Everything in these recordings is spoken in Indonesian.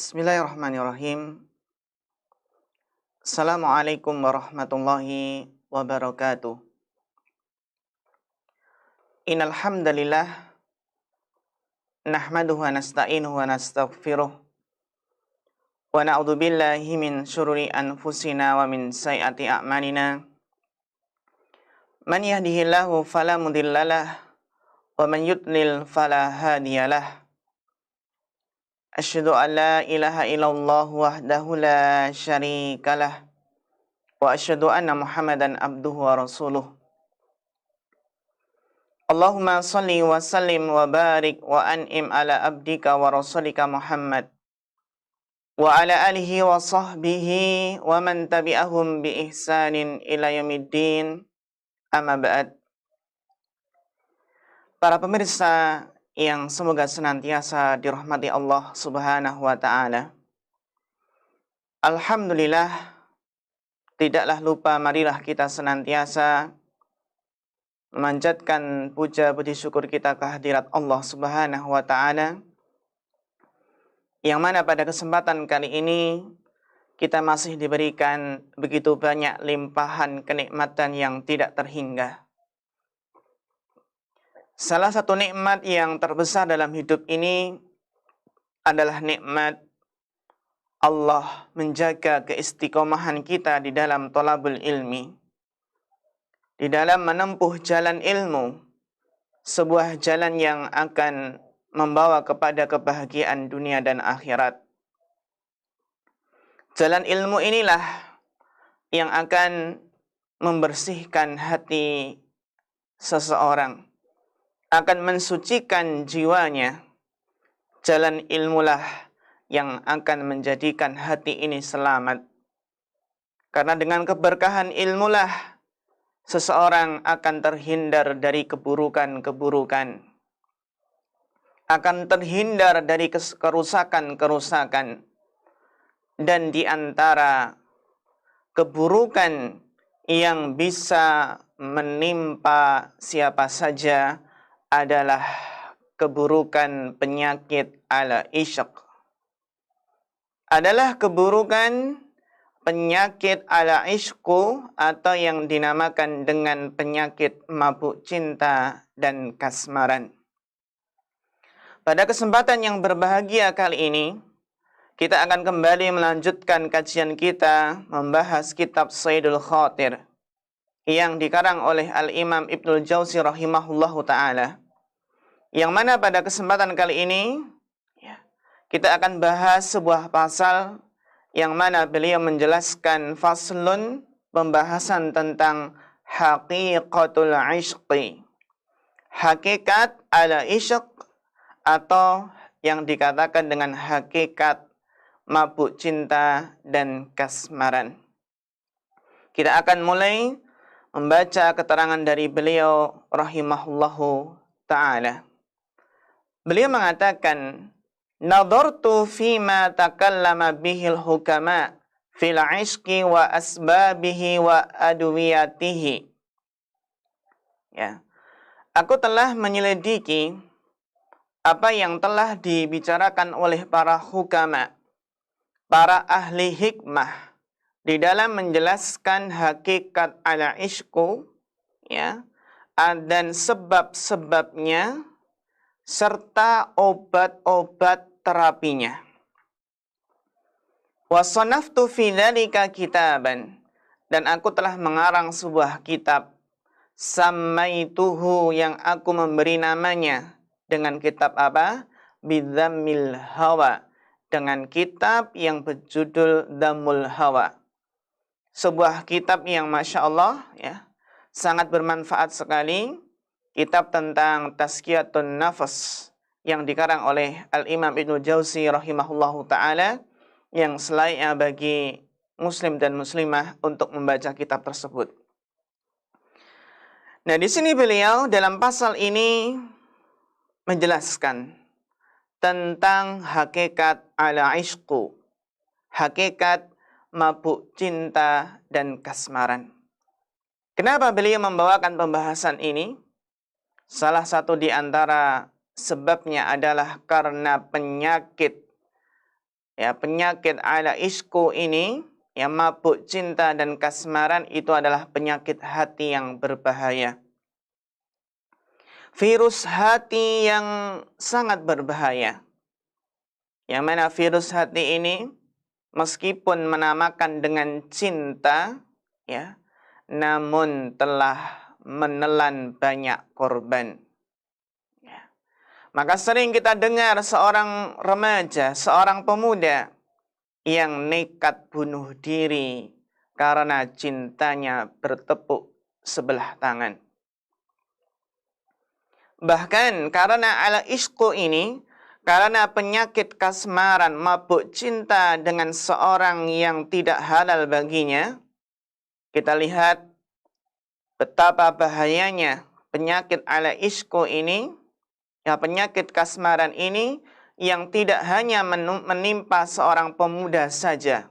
Bismillahirrahmanirrahim. Assalamualaikum warahmatullahi wabarakatuh. Innal hamdalillah nahmaduhu wa nasta'inuhu wa nastaghfiruh wa na'udzu billahi min syururi anfusina wa min sayyiati a'malina. Man yahdihillahu fala mudhillalah wa man yudlil fala hadiyalah. Asyhadu an la ilaha illallah wahdahu la syarikalah wa asyhadu anna Muhammadan abduhu wa rasuluh. Allahumma salli wa sallim wa barik wa an'im ala abdika wa rasulika Muhammad wa ala alihi wa sahbihi wa man tabi'ahum bi ihsanin ila yaumiddin. Amma ba'd. Para pemirsa yang semoga senantiasa dirahmati Allah Subhanahu wa ta'ala. Alhamdulillah, tidaklah lupa marilah kita senantiasa memanjatkan puja puji syukur kita kehadirat Allah Subhanahu wa ta'ala, yang mana pada kesempatan kali ini kita masih diberikan begitu banyak limpahan kenikmatan yang tidak terhingga. Salah satu nikmat yang terbesar dalam hidup ini adalah nikmat Allah menjaga keistiqomahan kita di dalam thalabul ilmi, di dalam menempuh jalan ilmu, sebuah jalan yang akan membawa kepada kebahagiaan dunia dan akhirat. Jalan ilmu inilah yang akan membersihkan hati seseorang, akan mensucikan jiwanya. Jalan ilmulah yang akan menjadikan hati ini selamat. Karena dengan keberkahan ilmulah seseorang akan terhindar dari keburukan-keburukan, akan terhindar dari kerusakan-kerusakan. Dan di antara keburukan yang bisa menimpa siapa saja adalah keburukan penyakit ala isyq. Adalah keburukan penyakit ala isyku, atau yang dinamakan dengan penyakit mabuk cinta dan kasmaran. Pada kesempatan yang berbahagia kali ini, kita akan kembali melanjutkan kajian kita membahas kitab Sayyidul Khatir yang dikarang oleh Al-Imam Ibnul Jauzi rahimahullahu ta'ala, yang mana pada kesempatan kali ini kita akan bahas sebuah pasal yang mana beliau menjelaskan faslun, pembahasan tentang haqiqatul ishqi, hakikat ala isyq, atau yang dikatakan dengan hakikat mabuk cinta dan kasmaran. Kita akan mulai membaca keterangan dari beliau rahimahullahu ta'ala. Beliau mengatakan, nadartu fima takallama bihil hukama fil ishqi wa asbabihi wa adwiyatihi. Ya. Aku telah menyelidiki apa yang telah dibicarakan oleh para hukama, para ahli hikmah, di dalam menjelaskan hakikat ala ishku, ya, dan sebab-sebabnya serta obat-obat terapinya. Wa sanaftu fi dzalika kitaban, dan aku telah mengarang sebuah kitab, sammaituhu, yang aku memberi namanya dengan kitab apa? Bidzammil hawa, dengan kitab yang berjudul Dhammul Hawa. Sebuah kitab yang Masya Allah, ya, sangat bermanfaat sekali. Kitab tentang tazkiyatun nafas yang dikarang oleh Al-Imam Ibnul Jauzi rahimahullahu ta'ala, yang selayaknya bagi muslim dan muslimah untuk membaca kitab tersebut. Nah, di sini beliau dalam pasal ini menjelaskan tentang hakikat ala ishqu, hakikat mabuk cinta dan kasmaran. Kenapa beliau membawakan pembahasan ini? Salah satu di antara sebabnya adalah karena penyakit ya penyakit ala isku ini, yang mabuk cinta dan kasmaran itu adalah penyakit hati yang berbahaya. Virus hati yang sangat berbahaya. Yang mana virus hati ini meskipun menamakan dengan cinta, ya, namun telah menelan banyak korban. Ya. Maka sering kita dengar seorang remaja, seorang pemuda yang nekat bunuh diri karena cintanya bertepuk sebelah tangan. Bahkan karena ala isku ini, karena penyakit kasmaran, mabuk cinta dengan seorang yang tidak halal baginya, kita lihat betapa bahayanya penyakit ala isku ini, ya penyakit kasmaran ini, yang tidak hanya menimpa seorang pemuda saja,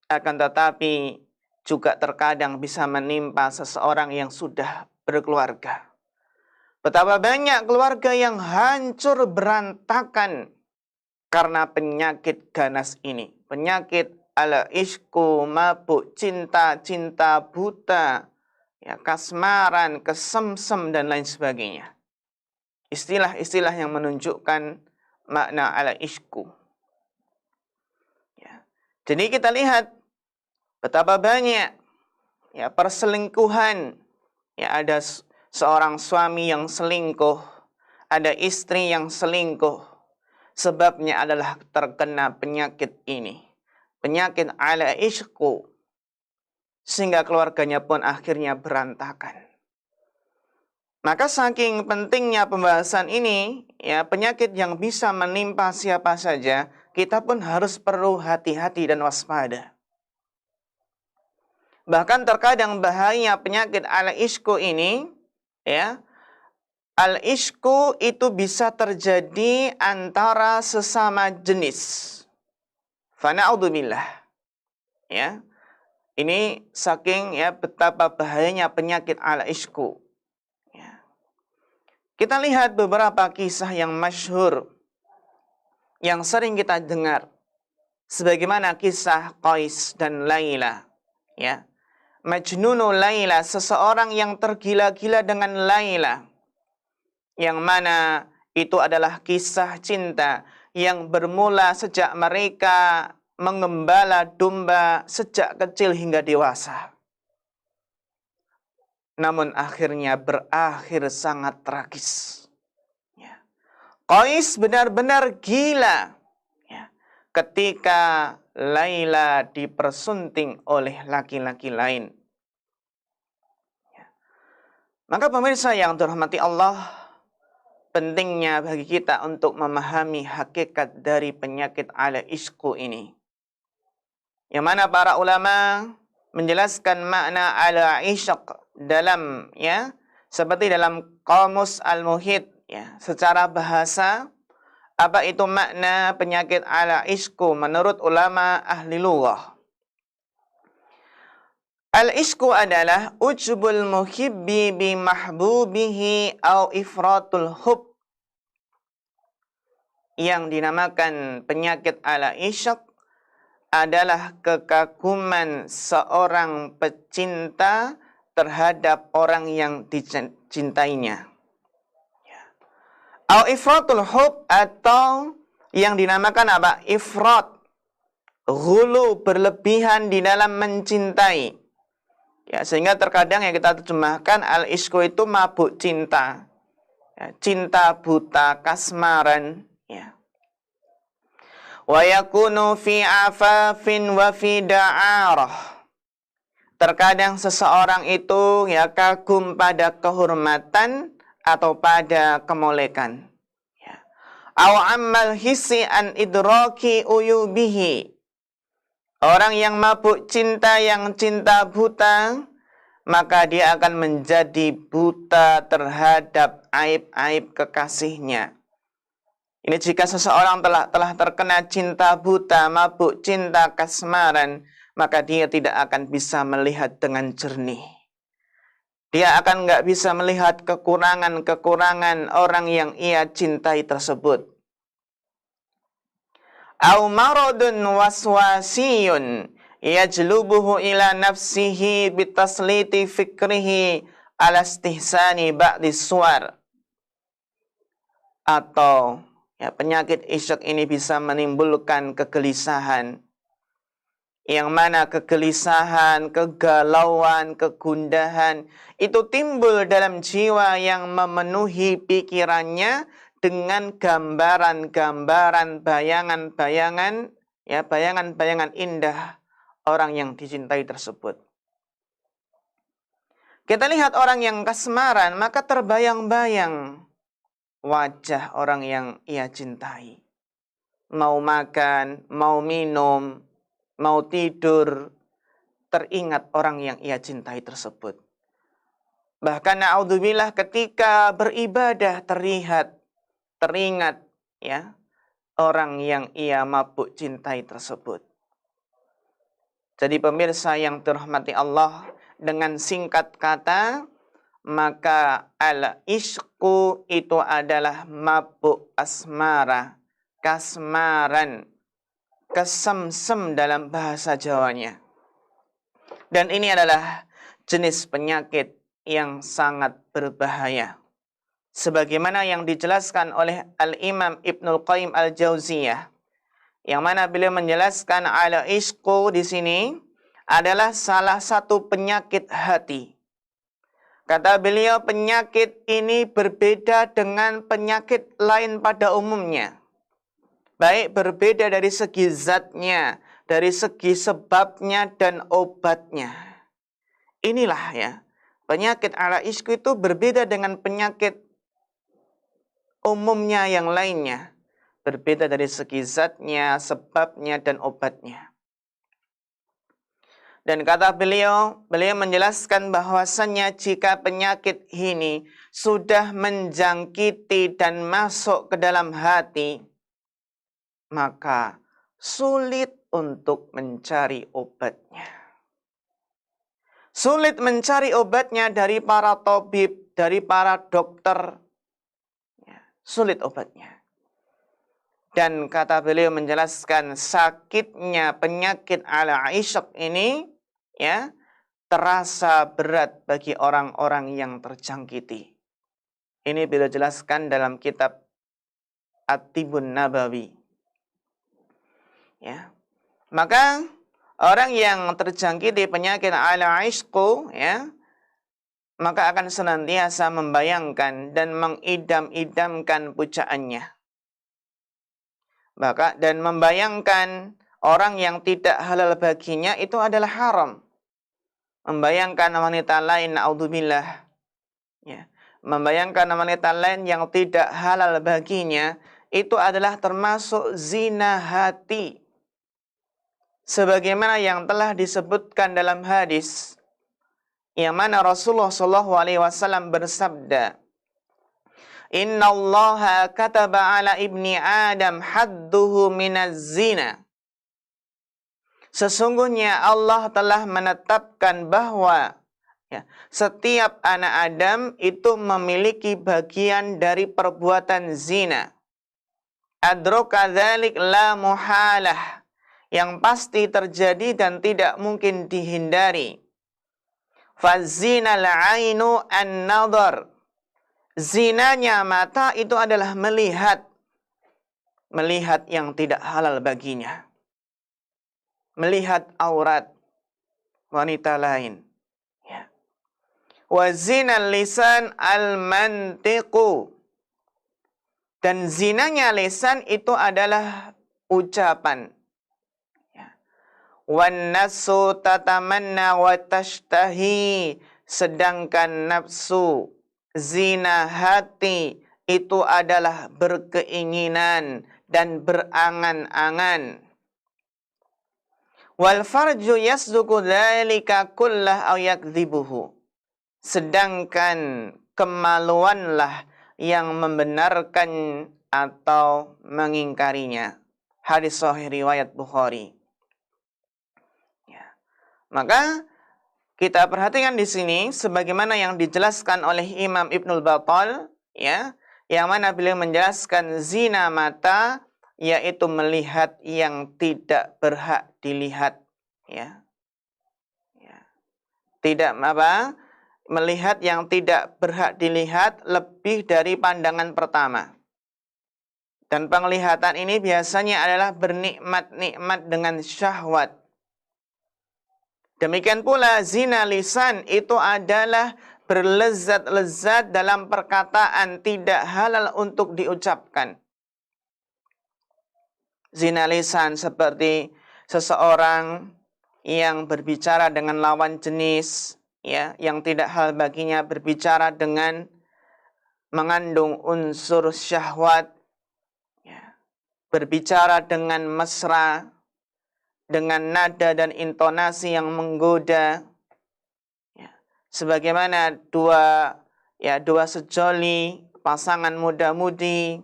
akan tetapi juga terkadang bisa menimpa seseorang yang sudah berkeluarga. Betapa banyak keluarga yang hancur berantakan karena penyakit ganas ini. Penyakit ala isku, mabuk cinta, cinta buta, ya, kasmaran, kesemsem, dan lain sebagainya. Istilah-istilah yang menunjukkan makna ala isku. Ya. Jadi kita lihat betapa banyak, ya, perselingkuhan. Ya, ada seorang suami yang selingkuh, ada istri yang selingkuh. Sebabnya adalah terkena penyakit ini, penyakit ala isku, sehingga keluarganya pun akhirnya berantakan. Maka saking pentingnya pembahasan ini, ya, penyakit yang bisa menimpa siapa saja, kita pun harus perlu hati-hati dan waspada. Bahkan terkadang bahaya penyakit ala isku ini, ya, al-isku itu bisa terjadi antara sesama jenis. Fana'udzubillah. Ya. Ini saking, ya, betapa bahayanya penyakit ala isku. Ya. Kita lihat beberapa kisah yang masyhur yang sering kita dengar. Sebagaimana kisah Qais dan Laila, ya. Majnunu Laila, seseorang yang tergila-gila dengan Laila, yang mana itu adalah kisah cinta yang bermula sejak mereka mengembala domba sejak kecil hingga dewasa. Namun akhirnya berakhir sangat tragis. Ya. Qais benar-benar gila, ya, ketika Laila dipersunting oleh laki-laki lain. Ya. Maka pemirsa yang dirahmati Allah, pentingnya bagi kita untuk memahami hakikat dari penyakit ala isku ini. Yang mana para ulama menjelaskan makna ala ishq dalam, ya, seperti dalam Qamus Al-Muhit, ya, secara bahasa, apa itu makna penyakit ala isku menurut ulama ahli lughah. Al-isku adalah ujbul muhibbi bi mahbubihi au ifratul hub. Yang dinamakan penyakit ala isq adalah kekaguman seorang pecinta terhadap orang yang dicintainya. Au ifratul hub, atau yang dinamakan apa? Ifrat, ghulu, berlebihan di dalam mencintai. Ya, sehingga terkadang yang kita terjemahkan al-isku itu mabuk cinta. Ya, cinta buta, kasmaran, ya. Wa yakunu fi afafin wa fi da'arah. Terkadang seseorang itu, ya, kagum pada kehormatan atau pada kemolekan. Ya. Au ammal hissi an idraki uyubihi. Orang yang mabuk cinta, yang cinta buta, maka dia akan menjadi buta terhadap aib-aib kekasihnya. Ini jika seseorang telah terkena cinta buta, mabuk cinta kasmaran, maka dia tidak akan bisa melihat dengan jernih. Dia akan nggak bisa melihat kekurangan-kekurangan orang yang ia cintai tersebut. au maradun waswasiyun yajlubuhu ila nafsihi bitasliti fikrihi ala istihsani ba'di suwar. Atau ya, penyakit isyuk ini bisa menimbulkan kegelisahan, yang mana kegelisahan, kegalauan, kegundahan itu timbul dalam jiwa yang memenuhi pikirannya dengan gambaran-gambaran, bayangan-bayangan, ya, bayangan-bayangan indah orang yang dicintai tersebut. Kita lihat orang yang kasmaran, maka terbayang-bayang wajah orang yang ia cintai. Mau makan, mau minum, mau tidur, teringat orang yang ia cintai tersebut. Bahkan na'udzubillah ketika beribadah teringat ya orang yang ia mabuk cintai tersebut. Jadi pemirsa yang dirahmati Allah, dengan singkat kata, maka al-ishqu itu adalah mabuk asmara, kasmaran, kesemsem dalam bahasa Jawanya. Dan ini adalah jenis penyakit yang sangat berbahaya. Sebagaimana yang dijelaskan oleh Al-Imam Ibnul Qayyim Al-Jauziyah, yang mana beliau menjelaskan al-ishqu di sini adalah salah satu penyakit hati. Kata beliau, penyakit ini berbeda dengan penyakit lain pada umumnya. Baik berbeda dari segi zatnya, dari segi sebabnya dan obatnya. Inilah ya, penyakit ala ishq itu berbeda dengan penyakit umumnya yang lainnya. Berbeda dari segi zatnya, sebabnya dan obatnya. Dan kata beliau menjelaskan bahwasannya jika penyakit ini sudah menjangkiti dan masuk ke dalam hati, maka sulit untuk mencari obatnya. Sulit mencari obatnya dari para tabib, dari para dokter. Ya, sulit obatnya. Dan kata beliau menjelaskan sakitnya penyakit ala ishq ini ya terasa berat bagi orang-orang yang terjangkiti. Ini beliau jelaskan dalam kitab At-Tibbun Nabawi. Ya. Maka orang yang terjangkiti penyakit ala ishq ya, maka akan senantiasa membayangkan dan mengidam-idamkan pujaannya. Dan membayangkan orang yang tidak halal baginya itu adalah haram. Membayangkan wanita lain, na'udzubillah, ya, membayangkan wanita lain yang tidak halal baginya itu adalah termasuk zina hati. Sebagaimana yang telah disebutkan dalam hadis, yang mana Rasulullah SAW bersabda, Inna Allaha kataba ala ibni Adam hadduhu minaz zina. Sesungguhnya Allah telah menetapkan bahwa ya, setiap anak Adam itu memiliki bagian dari perbuatan zina. Adroka dzalik la muhalah. Yang pasti terjadi dan tidak mungkin dihindari. Fazinal ainu an-nadhar. Zinanya mata itu adalah melihat yang tidak halal baginya. Melihat aurat wanita lain. Ya. Wa zinal lisan al-mantiqu. Dan zinanya lisan itu adalah ucapan. Ya. Wan nafsu tatamanna wa tashtahi. Sedangkan nafsu, zina hati itu adalah berkeinginan dan berangan-angan. Wal farju yasduku dzalika kullah aw yakdzibuhu. Sedangkan kemaluanlah yang membenarkan atau mengingkarinya. Hadis sahih riwayat Bukhari. Ya. Maka kita perhatikan di sini sebagaimana yang dijelaskan oleh Imam Ibnul Battal, ya, yang mana beliau menjelaskan zina mata yaitu melihat yang tidak berhak dilihat, ya. Tidak apa? Melihat yang tidak berhak dilihat lebih dari pandangan pertama. Dan penglihatan ini biasanya adalah bernikmat-nikmat dengan syahwat. Demikian pula zina lisan itu adalah berlezat-lezat dalam perkataan, tidak halal untuk diucapkan. Zina lisan seperti seseorang yang berbicara dengan lawan jenis, ya, yang tidak halal baginya, berbicara dengan mengandung unsur syahwat, ya, berbicara dengan mesra, dengan nada dan intonasi yang menggoda, ya, sebagaimana dua sejoli pasangan muda-mudi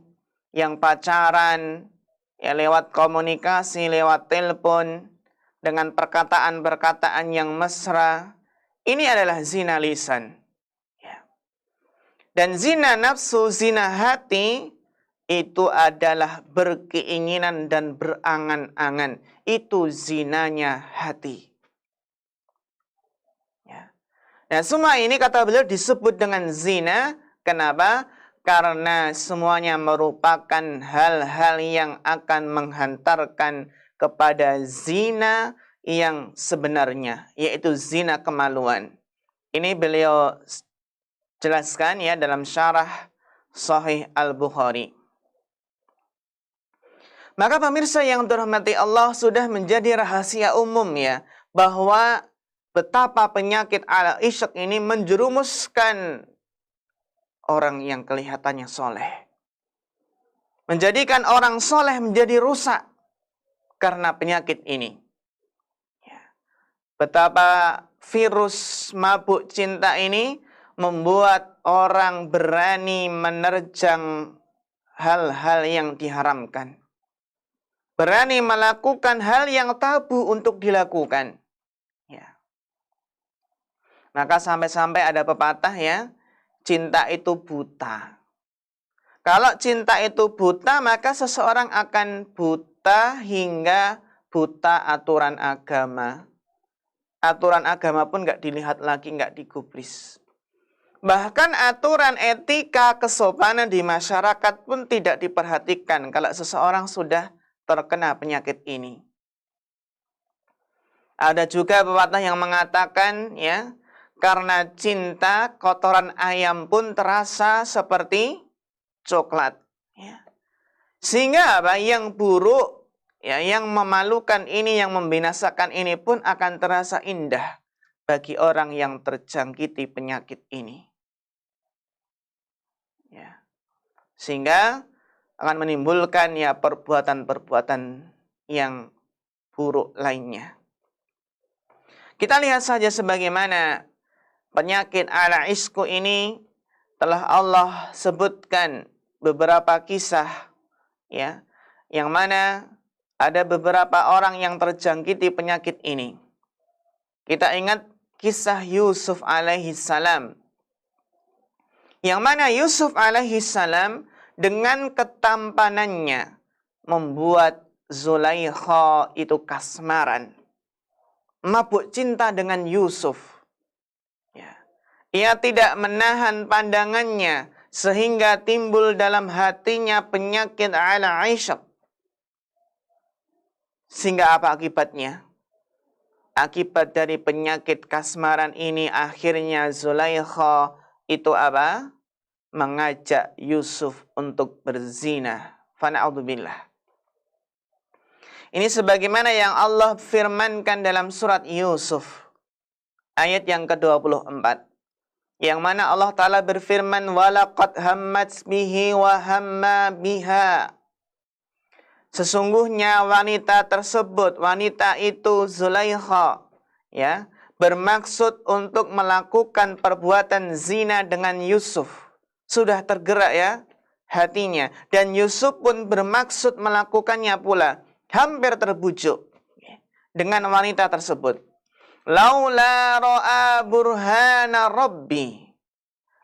yang pacaran, ya, lewat komunikasi, lewat telepon, dengan perkataan-perkataan yang mesra. Ini adalah zina lisan. Ya. Dan zina nafsu, zina hati, itu adalah berkeinginan dan berangan-angan. Itu zinanya hati. Ya. Nah, semua ini kata beliau disebut dengan zina. Kenapa? Karena semuanya merupakan hal-hal yang akan menghantarkan kepada zina yang sebenarnya, yaitu zina kemaluan. Ini beliau jelaskan ya dalam syarah Sahih Al-Bukhari. Maka pemirsa yang dirahmati Allah, sudah menjadi rahasia umum ya, bahwa betapa penyakit al-isyq ini menjerumuskan orang yang kelihatannya soleh. Menjadikan orang soleh menjadi rusak karena penyakit ini. Ya. Betapa virus mabuk cinta ini membuat orang berani menerjang hal-hal yang diharamkan. Berani melakukan hal yang tabu untuk dilakukan. Ya. Maka sampai-sampai ada pepatah ya, cinta itu buta. Kalau cinta itu buta, maka seseorang akan buta hingga buta aturan agama. Aturan agama pun nggak dilihat lagi, nggak digubris. Bahkan aturan etika kesopanan di masyarakat pun tidak diperhatikan kalau seseorang sudah terkena penyakit ini. Ada juga pepatah yang mengatakan ya, karena cinta kotoran ayam pun terasa seperti coklat. Ya. Sehingga apa yang buruk, ya, yang memalukan ini, yang membinasakan ini pun akan terasa indah bagi orang yang terjangkiti penyakit ini. Ya. Sehingga akan menimbulkan ya perbuatan-perbuatan yang buruk lainnya. Kita lihat saja sebagaimana penyakit al-isku ini telah Allah sebutkan beberapa kisah ya, yang mana ada beberapa orang yang terjangkiti penyakit ini. Kita ingat kisah Yusuf alaihi salam, yang mana Yusuf alaihi salam dengan ketampanannya membuat Zulaikha itu kasmaran, mabuk cinta dengan Yusuf. Ya. Ia tidak menahan pandangannya sehingga timbul dalam hatinya penyakit al-isyq. Sehingga apa akibatnya? Akibat dari penyakit kasmaran ini akhirnya Zulaikha itu apa? Mengajak Yusuf untuk berzina. Fana'udzubillah. Ini sebagaimana yang Allah firmankan dalam surat Yusuf ayat yang ke-24. Yang mana Allah Ta'ala berfirman, walaqad hammat bihi wa hamma biha. Sesungguhnya wanita tersebut, wanita itu Zulaikha, ya, bermaksud untuk melakukan perbuatan zina dengan Yusuf. Sudah tergerak ya hatinya. Dan Yusuf pun bermaksud melakukannya pula. Hampir terbujuk dengan wanita tersebut. Laula ra'a burhana rabbi.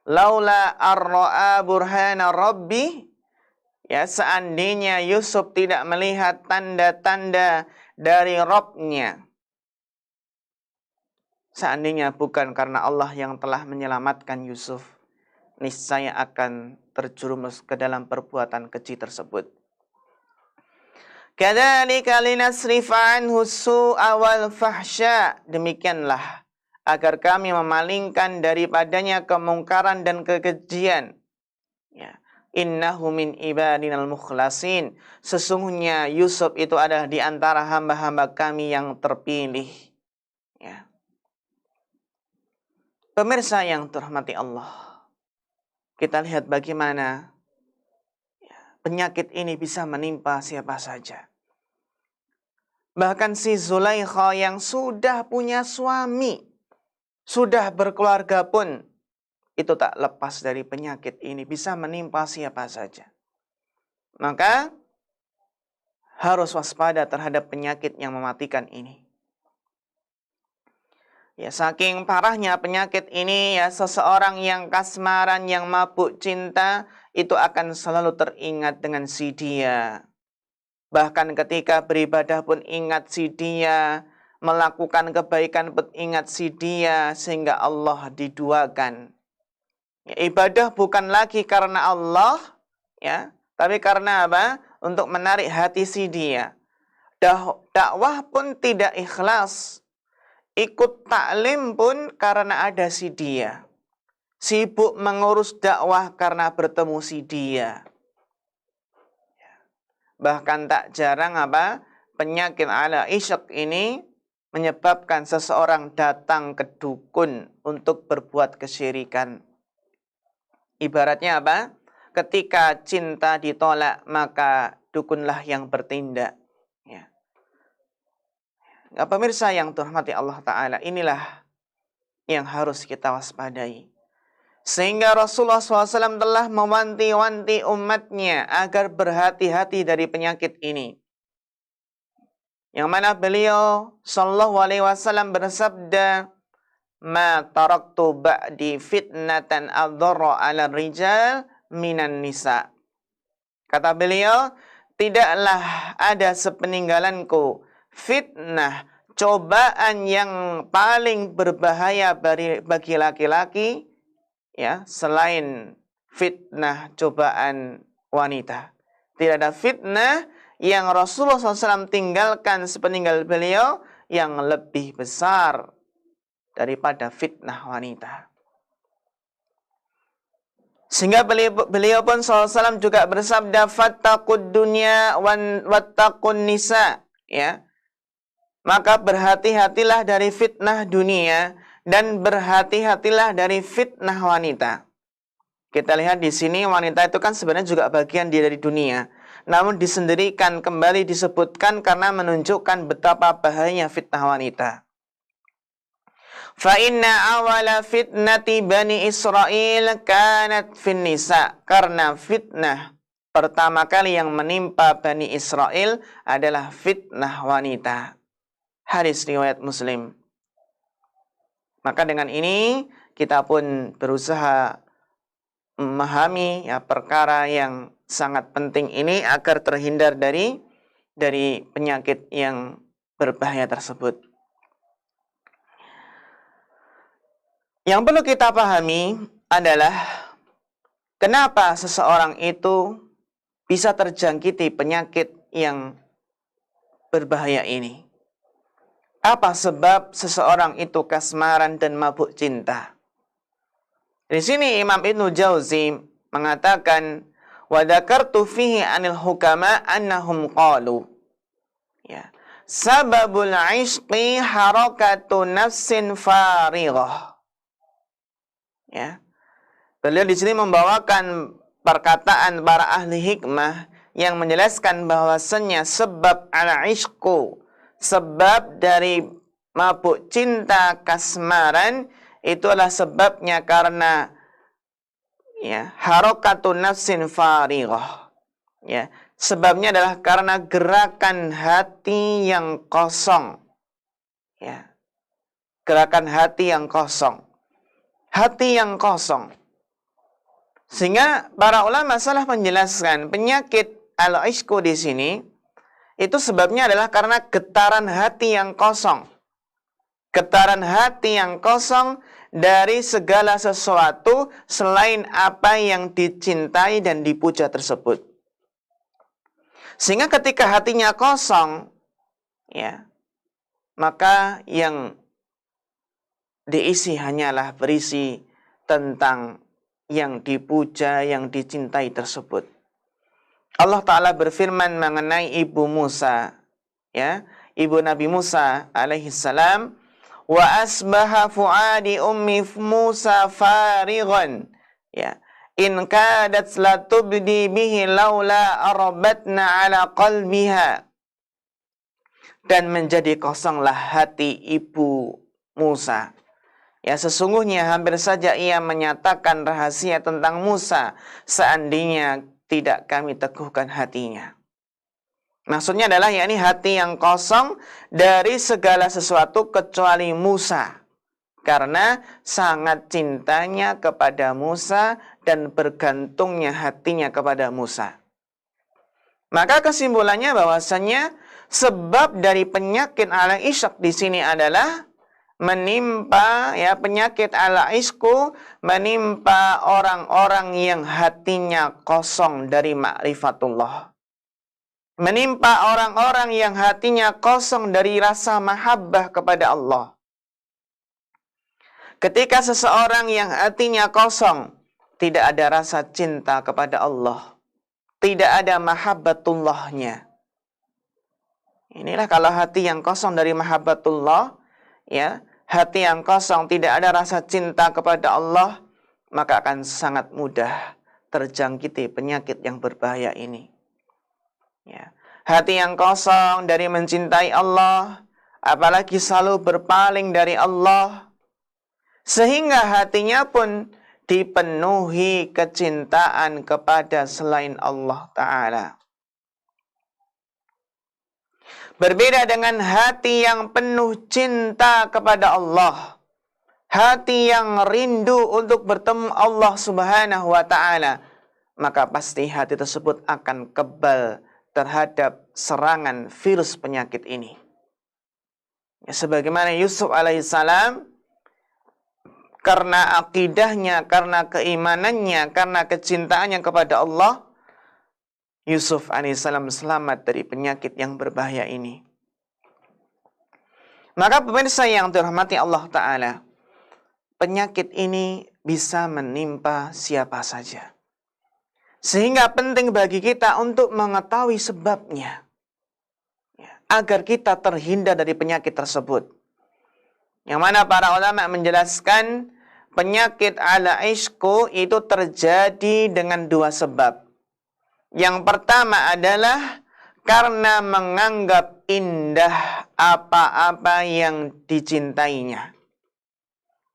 Laula ar-ra'a burhana rabbi Ya, seandainya Yusuf tidak melihat tanda-tanda dari Rabb-nya, seandainya bukan karena Allah yang telah menyelamatkan Yusuf, niscaya akan terjerumus ke dalam perbuatan keji tersebut. Kadzalika linasrifa anhu su'a wal fahsya. Demikianlah agar kami memalingkan daripadanya kemungkaran dan kekejian. Ya. Innahu min ibadinal mukhlasin. Sesungguhnya Yusuf itu adalah di antara hamba-hamba kami yang terpilih. Ya. Pemirsa yang terhormati Allah, kita lihat bagaimana penyakit ini bisa menimpa siapa saja. Bahkan si Zulaikha yang sudah punya suami, sudah berkeluarga pun, itu tak lepas dari penyakit ini, bisa menimpa siapa saja. Maka harus waspada terhadap penyakit yang mematikan ini. Ya, saking parahnya penyakit ini, ya, seseorang yang kasmaran, yang mabuk cinta, itu akan selalu teringat dengan si dia. Bahkan ketika beribadah pun ingat si dia, melakukan kebaikan pun ingat si dia, sehingga Allah diduakan. Ya, ibadah bukan lagi karena Allah, ya, tapi karena apa? Untuk menarik hati si dia. Dakwah pun tidak ikhlas. Ikut taklim pun karena ada si dia. Sibuk mengurus dakwah karena bertemu si dia. Bahkan tak jarang apa? Penyakit ala isyak ini menyebabkan seseorang datang ke dukun untuk berbuat kesyirikan. Ibaratnya apa? Ketika cinta ditolak, maka dukunlah yang bertindak. Ya. Pemirsa yang terhormati Allah Ta'ala, inilah yang harus kita waspadai. Sehingga Rasulullah SAW telah mewanti-wanti umatnya agar berhati-hati dari penyakit ini. Yang mana beliau Sallallahu Alaihi Wasallam bersabda, "Ma taraktu ba'di fitnatan adharra 'ala rijal minan nisa." Kata beliau, tidaklah ada sepeninggalanku fitnah, cobaan yang paling berbahaya bagi laki-laki, ya, selain fitnah cobaan wanita. Tidak ada fitnah yang Rasulullah SAW tinggalkan sepeninggal beliau yang lebih besar daripada fitnah wanita. Sehingga beliau pun SAW juga bersabda, "Fattaqud dunya wattaqun nisa." Ya. Maka berhati-hatilah dari fitnah dunia dan berhati-hatilah dari fitnah wanita. Kita lihat di sini wanita itu kan sebenarnya juga bagian dari dunia. Namun disendirikan, kembali disebutkan karena menunjukkan betapa bahayanya fitnah wanita. Fa inna awala fitnati Bani Israel kanat fin nisa. Karena fitnah pertama kali yang menimpa Bani Israel adalah fitnah wanita. Hadis riwayat Muslim. Maka dengan ini kita pun berusaha memahami, ya, perkara yang sangat penting ini agar terhindar dari penyakit yang berbahaya tersebut. Yang perlu kita pahami adalah kenapa seseorang itu bisa terjangkiti penyakit yang berbahaya ini. Apa sebab seseorang itu kasmaran dan mabuk cinta? Di sini Imam Ibnu Jauzi mengatakan, wa dzakartu fihi 'anil hukama annahum qalu, ya, sababul 'ishqi harakatu nafsin farighah. Ya. Beliau di sini membawakan perkataan para ahli hikmah yang menjelaskan bahwasannya sebab al-'ishqu, sebab dari mabuk cinta kasmaran itu adalah sebabnya karena, ya, harakatun nafsin farighah. Ya, sebabnya adalah karena gerakan hati yang kosong. Ya. Gerakan hati yang kosong. Hati yang kosong. Sehingga para ulama salah menjelaskan penyakit al-ishku di sini itu sebabnya adalah karena getaran hati yang kosong. Getaran hati yang kosong dari segala sesuatu selain apa yang dicintai dan dipuja tersebut. Sehingga ketika hatinya kosong, ya, maka yang diisi hanyalah berisi tentang yang dipuja, yang dicintai tersebut. Allah Ta'ala berfirman mengenai ibu Musa, ya, ibu Nabi Musa alaihi salam, wa asbaha fuadi ummi Musa farighan, ya, in kadat latubdi bihi laula arabatna ala qalbiha, dan menjadi kosonglah hati ibu Musa. Ya, sesungguhnya hampir saja ia menyatakan rahasia tentang Musa seandainya tidak kami teguhkan hatinya. Maksudnya adalah yakni hati yang kosong dari segala sesuatu kecuali Musa. Karena sangat cintanya kepada Musa dan bergantungnya hatinya kepada Musa. Maka kesimpulannya bahwasanya sebab dari penyakit al-ishq di sini adalah menimpa, ya, penyakit al-ishku menimpa orang-orang yang hatinya kosong dari ma'rifatullah. Menimpa orang-orang yang hatinya kosong dari rasa mahabbah kepada Allah. Ketika seseorang yang hatinya kosong, tidak ada rasa cinta kepada Allah, tidak ada mahabbatullahnya. Inilah kalau hati yang kosong dari mahabbatullah, ya, hati yang kosong tidak ada rasa cinta kepada Allah, maka akan sangat mudah terjangkiti penyakit yang berbahaya ini. Ya, hati yang kosong dari mencintai Allah, apalagi selalu berpaling dari Allah, sehingga hatinya pun dipenuhi kecintaan kepada selain Allah Ta'ala. Berbeda dengan hati yang penuh cinta kepada Allah, hati yang rindu untuk bertemu Allah Subhanahu wa Ta'ala, maka pasti hati tersebut akan kebal terhadap serangan virus penyakit ini. Ya, sebagaimana Yusuf alaihissalam, karena akidahnya, karena keimanannya, karena kecintaannya kepada Allah, Yusuf alaihissalam selamat dari penyakit yang berbahaya ini. Maka pemirsa yang dirahmati Allah Ta'ala, penyakit ini bisa menimpa siapa saja. Sehingga penting bagi kita untuk mengetahui sebabnya, ya, agar kita terhindar dari penyakit tersebut. Yang mana para ulama menjelaskan penyakit al-ishku itu terjadi dengan dua sebab. Yang pertama adalah karena menganggap indah apa-apa yang dicintainya.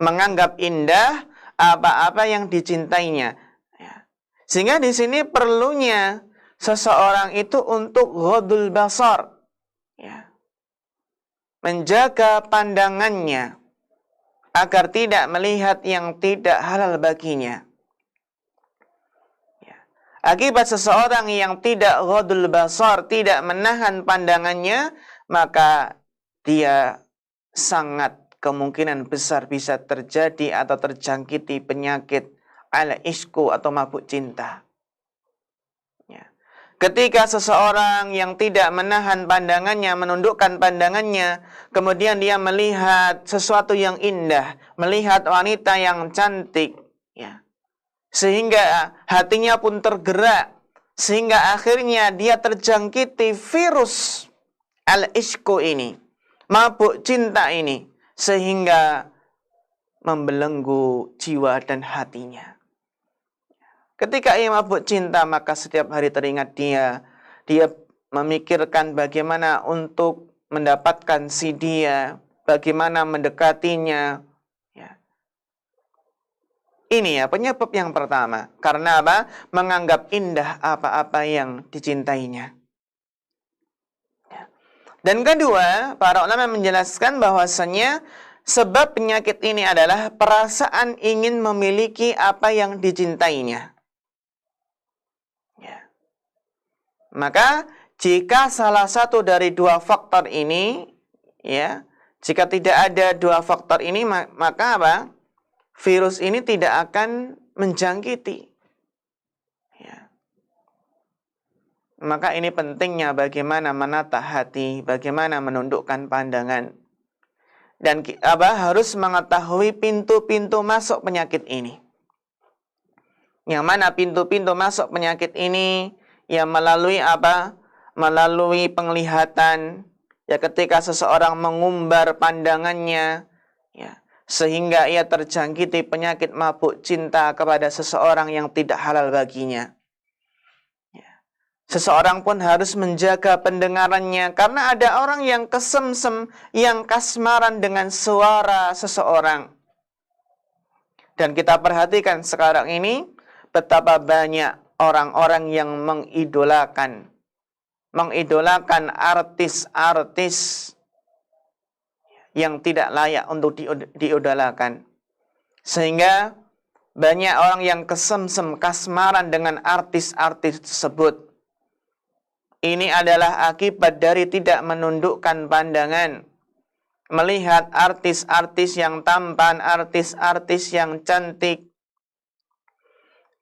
Menganggap indah apa-apa yang dicintainya. Ya. Sehingga di sini perlunya seseorang itu untuk ghadul basar. Ya. Menjaga pandangannya agar tidak melihat yang tidak halal baginya. Akibat seseorang yang tidak ghadul basar, tidak menahan pandangannya, maka dia sangat kemungkinan besar bisa terjadi atau terjangkiti penyakit al-ishku atau mabuk cinta. Ya. Ketika seseorang yang tidak menahan pandangannya, menundukkan pandangannya, kemudian dia melihat sesuatu yang indah, melihat wanita yang cantik, ya, sehingga hatinya pun tergerak, sehingga akhirnya dia terjangkiti virus al-ishku ini, mabuk cinta ini, sehingga membelenggu jiwa dan hatinya. Ketika ia mabuk cinta, maka setiap hari teringat dia memikirkan bagaimana untuk mendapatkan si dia, bagaimana mendekatinya. Ini ya penyebab yang pertama. Karena apa? Menganggap indah apa-apa yang dicintainya. Dan kedua, para ulama menjelaskan bahwasanya sebab penyakit ini adalah perasaan ingin memiliki apa yang dicintainya. Maka jika salah satu dari dua faktor ini, ya, jika tidak ada dua faktor ini, maka apa? Virus ini tidak akan menjangkiti. Ya. Maka ini pentingnya bagaimana menata hati, bagaimana menundukkan pandangan. Dan harus mengetahui pintu-pintu masuk penyakit ini. Yang mana pintu-pintu masuk penyakit ini yang melalui apa? Melalui penglihatan. Ya, ketika seseorang mengumbar pandangannya, ya, sehingga ia terjangkiti penyakit mabuk cinta kepada seseorang yang tidak halal baginya. Ya. Seseorang pun harus menjaga pendengarannya, karena ada orang yang kesemsem, yang kasmaran dengan suara seseorang. Dan kita perhatikan sekarang ini, betapa banyak orang-orang yang mengidolakan artis-artis yang tidak layak untuk diidolakan. Sehingga banyak orang yang kesemsem, kasmaran dengan artis-artis tersebut. Ini adalah akibat dari tidak menundukkan pandangan. Melihat artis-artis yang tampan, artis-artis yang cantik.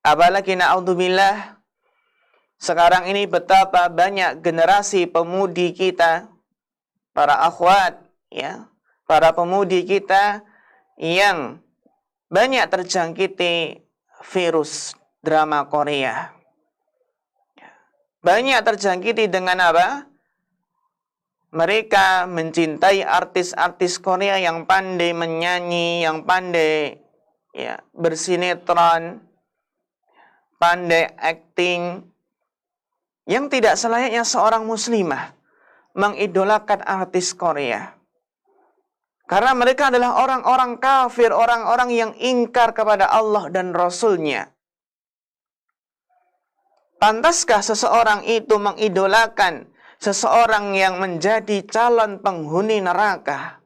Apalagi na'udzubillah, sekarang ini betapa banyak generasi pemudi kita, para akhwat, ya, para pemudi kita yang banyak terjangkiti virus drama Korea. Banyak terjangkiti dengan apa? Mereka mencintai artis-artis Korea yang pandai menyanyi, yang pandai, ya, bersinetron, pandai acting, yang tidak selayaknya seorang muslimah mengidolakan artis Korea. Karena mereka adalah orang-orang kafir, orang-orang yang ingkar kepada Allah dan Rasul-Nya. Pantaskah seseorang itu mengidolakan seseorang yang menjadi calon penghuni neraka?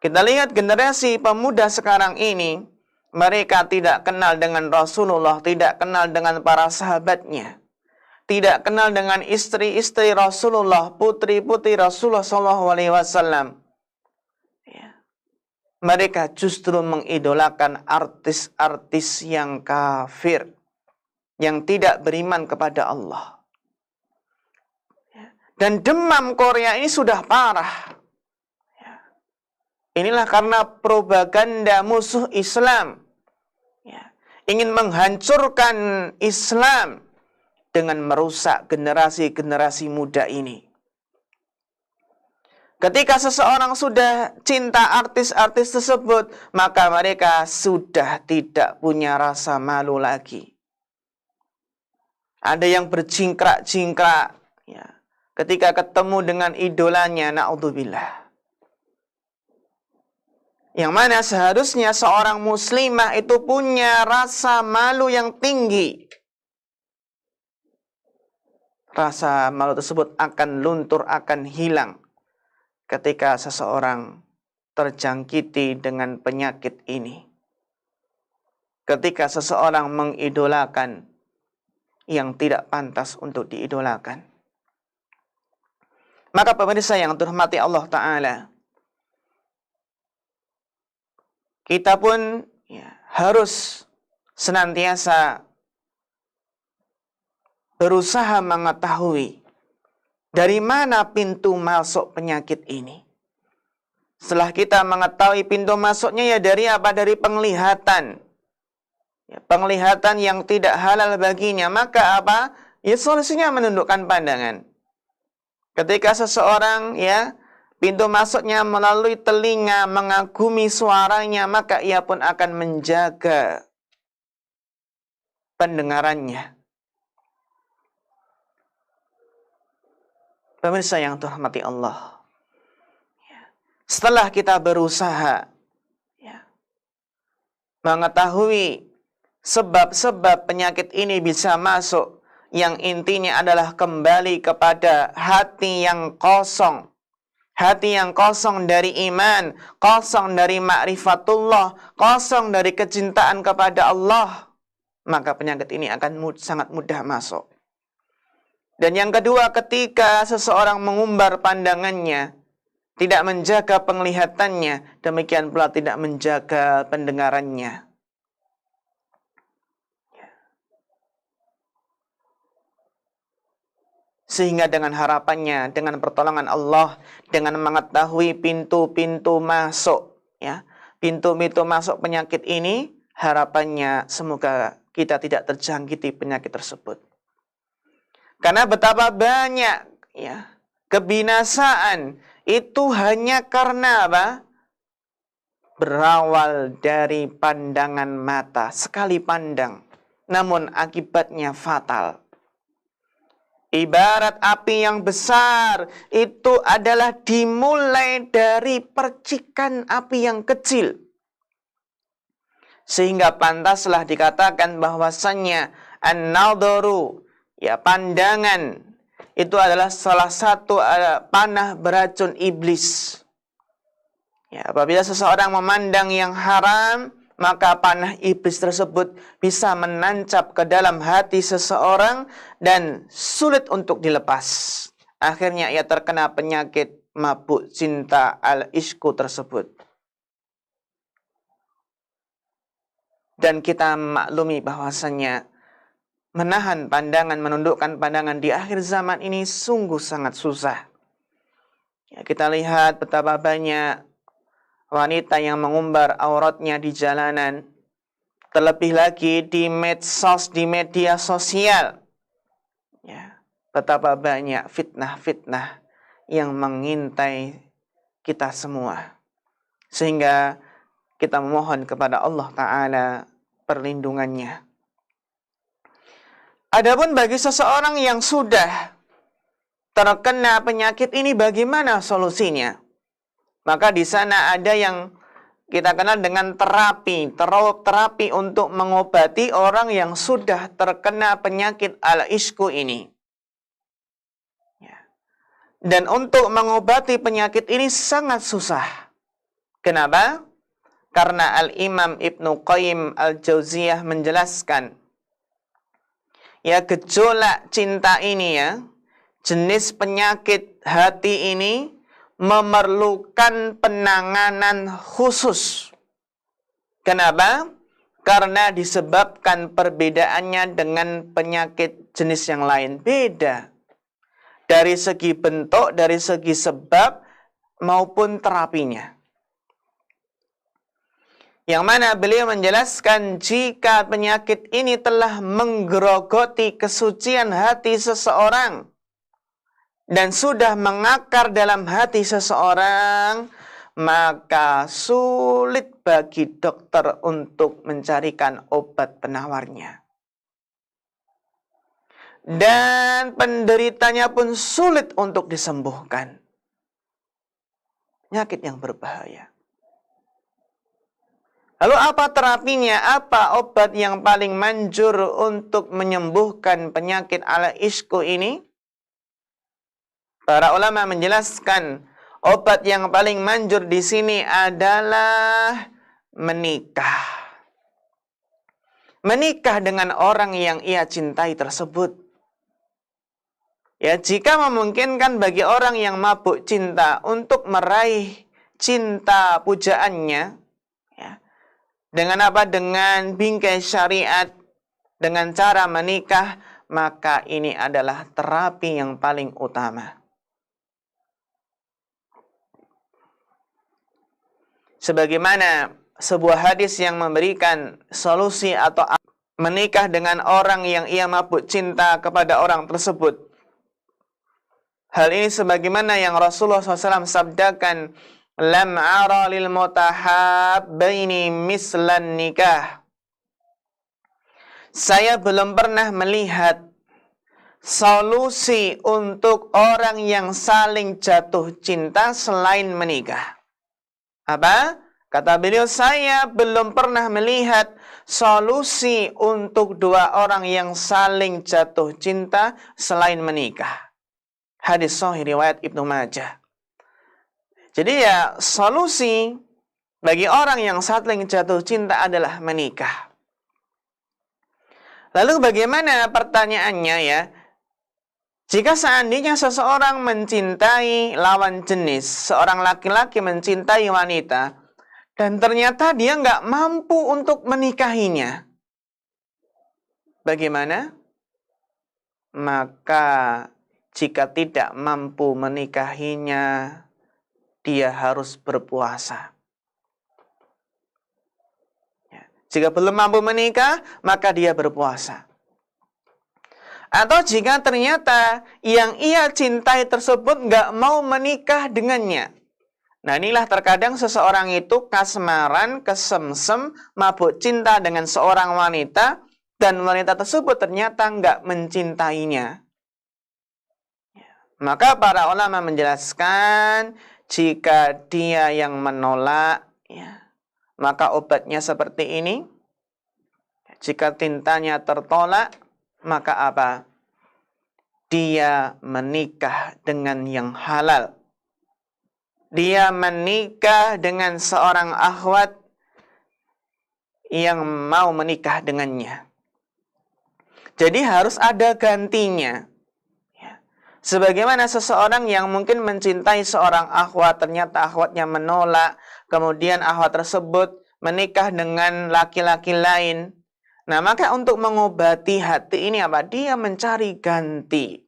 Kita lihat generasi pemuda sekarang ini, mereka tidak kenal dengan Rasulullah, tidak kenal dengan para sahabatnya, tidak kenal dengan istri-istri Rasulullah, putri-putri Rasulullah SAW. Ya. Mereka justru mengidolakan artis-artis yang kafir, yang tidak beriman kepada Allah. Ya. Dan demam Korea ini sudah parah. Ya. Inilah karena propaganda musuh Islam. Ingin menghancurkan Islam dengan merusak generasi-generasi muda ini. Ketika seseorang sudah cinta artis-artis tersebut, maka mereka sudah tidak punya rasa malu lagi. Ada yang berjingkrak-jingkrak, ya, ketika ketemu dengan idolanya, na'udzubillah. Yang mana seharusnya seorang muslimah itu punya rasa malu yang tinggi. Rasa malu tersebut akan luntur, akan hilang ketika seseorang terjangkiti dengan penyakit ini. Ketika seseorang mengidolakan yang tidak pantas untuk diidolakan. Maka pemirsa yang dirahmati Allah Ta'ala, kita pun, ya, harus senantiasa berusaha mengetahui dari mana pintu masuk penyakit ini. Setelah kita mengetahui pintu masuknya, ya dari apa? Dari penglihatan. Ya, penglihatan yang tidak halal baginya. Maka apa? Ya solusinya menundukkan pandangan. Ketika seseorang, ya, pintu masuknya melalui telinga, mengagumi suaranya, maka ia pun akan menjaga pendengarannya. Pemirsa yang dirahmati Allah, setelah kita berusaha, ya, mengetahui sebab-sebab penyakit ini bisa masuk, yang intinya adalah kembali kepada hati yang kosong. Hati yang kosong dari iman, kosong dari ma'rifatullah, kosong dari kecintaan kepada Allah. Maka penyakit ini akan sangat mudah masuk. Dan yang kedua, ketika seseorang mengumbar pandangannya, tidak menjaga penglihatannya, demikian pula tidak menjaga pendengarannya. Sehingga dengan harapannya, dengan pertolongan Allah, dengan mengetahui pintu-pintu masuk, ya, pintu-pintu masuk penyakit ini, harapannya semoga kita tidak terjangkiti penyakit tersebut. Karena betapa banyak, ya, kebinasaan itu hanya karena apa? Berawal dari pandangan mata, sekali pandang, namun akibatnya fatal. Ibarat api yang besar itu adalah dimulai dari percikan api yang kecil. Sehingga pantaslah dikatakan bahwasannya an-nadharu, ya, pandangan itu adalah salah satu panah beracun iblis. Ya, apabila seseorang memandang yang haram, maka panah iblis tersebut bisa menancap ke dalam hati seseorang dan sulit untuk dilepas. Akhirnya ia terkena penyakit mabuk cinta al-ishku tersebut. Dan kita maklumi bahwasannya menahan pandangan, menundukkan pandangan di akhir zaman ini sungguh sangat susah. Ya, kita lihat betapa banyak wanita yang mengumbar auratnya di jalanan, terlebih lagi di medsos, di media sosial. Ya, betapa banyak fitnah-fitnah yang mengintai kita semua. Sehingga kita memohon kepada Allah Ta'ala perlindungannya. Adapun bagi seseorang yang sudah terkena penyakit ini, bagaimana solusinya? Maka di sana ada yang kita kenal dengan terapi untuk mengobati orang yang sudah terkena penyakit al-ishku ini. Ya. Dan untuk mengobati penyakit ini sangat susah. Kenapa? Karena Al-Imam Ibnu Qayyim Al-Jauziyah menjelaskan, ya, gejolak cinta ini, ya, jenis penyakit hati ini memerlukan penanganan khusus. Kenapa? Karena disebabkan perbedaannya dengan penyakit jenis yang lain. Beda. Dari segi bentuk, dari segi sebab, maupun terapinya. Yang mana beliau menjelaskan jika penyakit ini telah menggerogoti kesucian hati seseorang dan sudah mengakar dalam hati seseorang, maka sulit bagi dokter untuk mencarikan obat penawarnya. Dan penderitanya pun sulit untuk disembuhkan. Penyakit yang berbahaya. Lalu apa terapinya? Apa obat yang paling manjur untuk menyembuhkan penyakit al-ishku ini? Para ulama menjelaskan obat yang paling manjur di sini adalah menikah. Menikah dengan orang yang ia cintai tersebut. Ya, jika memungkinkan bagi orang yang mabuk cinta untuk meraih cinta pujaannya, ya, dengan apa? Dengan bingkai syariat, dengan cara menikah, maka ini adalah terapi yang paling utama. Sebagaimana sebuah hadis yang memberikan solusi atau menikah dengan orang yang ia mabuk cinta kepada orang tersebut. Hal ini sebagaimana yang Rasulullah SAW sabdakan, lam ara lil mutahabbaini mislan nikah. Saya belum pernah melihat solusi untuk orang yang saling jatuh cinta selain menikah. Apa? Kata beliau, saya belum pernah melihat solusi untuk dua orang yang saling jatuh cinta selain menikah. Hadis sahih riwayat Ibnu Majah. Jadi ya, solusi bagi orang yang saling jatuh cinta adalah menikah. Lalu bagaimana pertanyaannya ya? Jika seandainya seseorang mencintai lawan jenis, seorang laki-laki mencintai wanita, dan ternyata dia nggak mampu untuk menikahinya, bagaimana? Maka jika tidak mampu menikahinya, dia harus berpuasa. Jika belum mampu menikah, maka dia berpuasa. Atau jika ternyata yang ia cintai tersebut nggak mau menikah dengannya. Nah, inilah terkadang seseorang itu kasmaran, kesemsem, mabuk cinta dengan seorang wanita, dan wanita tersebut ternyata nggak mencintainya. Maka para ulama menjelaskan, jika dia yang menolak, maka obatnya seperti ini. Jika cintanya tertolak, maka apa? Dia menikah dengan yang halal. Dia menikah dengan seorang akhwat yang mau menikah dengannya. Jadi harus ada gantinya. Sebagaimana seseorang yang mungkin mencintai seorang akhwat, ternyata akhwatnya menolak, kemudian akhwat tersebut menikah dengan laki-laki lain. Nah, maka untuk mengobati hati ini apa? Dia mencari ganti.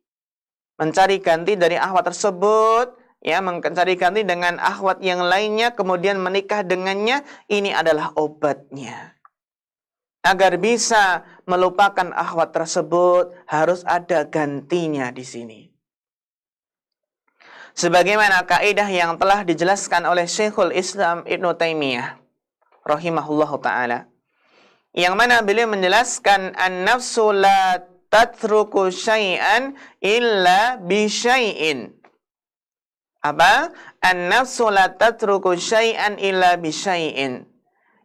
Mencari ganti dari akhwat tersebut, mencari ganti dengan akhwat yang lainnya, kemudian menikah dengannya, ini adalah obatnya. Agar bisa melupakan akhwat tersebut, harus ada gantinya di sini. Sebagaimana kaidah yang telah dijelaskan oleh Syekhul Islam Ibnu Taimiyah rahimahullahu taala, yang mana beliau menjelaskan an-nafsu la tatruku syai'an illa bi syai'in. Apa? An-nafsu la tatruku syai'an illa bi syai'in.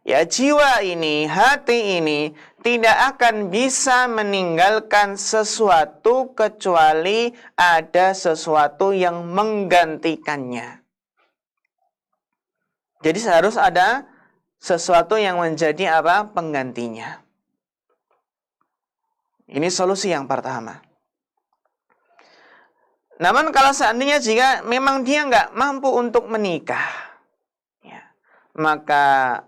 Ya, jiwa ini, hati ini tidak akan bisa meninggalkan sesuatu kecuali ada sesuatu yang menggantikannya. Jadi harus ada sesuatu yang menjadi apa? Penggantinya. Ini solusi yang pertama. Namun kalau seandainya jika memang dia nggak mampu untuk menikah, maka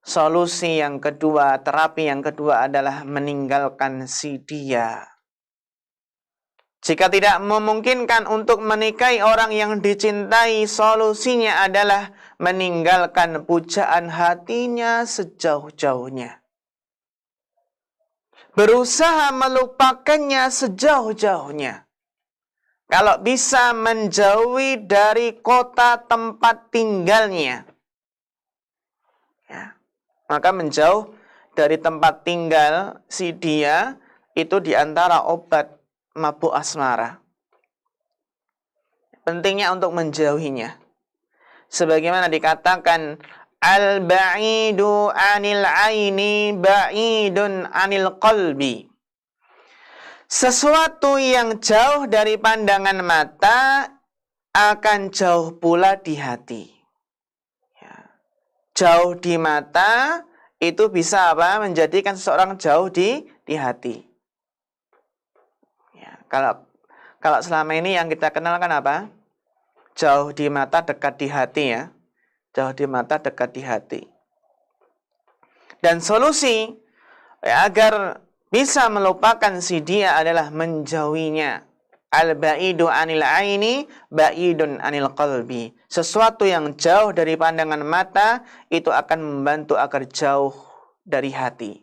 solusi yang kedua, terapi yang kedua adalah meninggalkan si dia. Jika tidak memungkinkan untuk menikahi orang yang dicintai, solusinya adalah meninggalkan pujaan hatinya sejauh-jauhnya. Berusaha melupakannya sejauh-jauhnya. Kalau bisa menjauhi dari kota tempat tinggalnya, maka menjauh dari tempat tinggal si dia itu diantara obat mabuk asmara. Pentingnya untuk menjauhinya. Sebagaimana dikatakan, al-ba'idu anil aini ba'idun anil qalbi. Sesuatu yang jauh dari pandangan mata akan jauh pula di hati. Jauh di mata itu bisa apa? Menjadikan seseorang jauh di hati. Kalau selama ini yang kita kenal kan apa? Jauh di mata, dekat di hati ya. Jauh di mata, dekat di hati. Dan solusi agar bisa melupakan si dia adalah menjauhinya. Al-ba'idu anil aini ba'idun anil qalbi. Sesuatu yang jauh dari pandangan mata itu akan membantu agar jauh dari hati.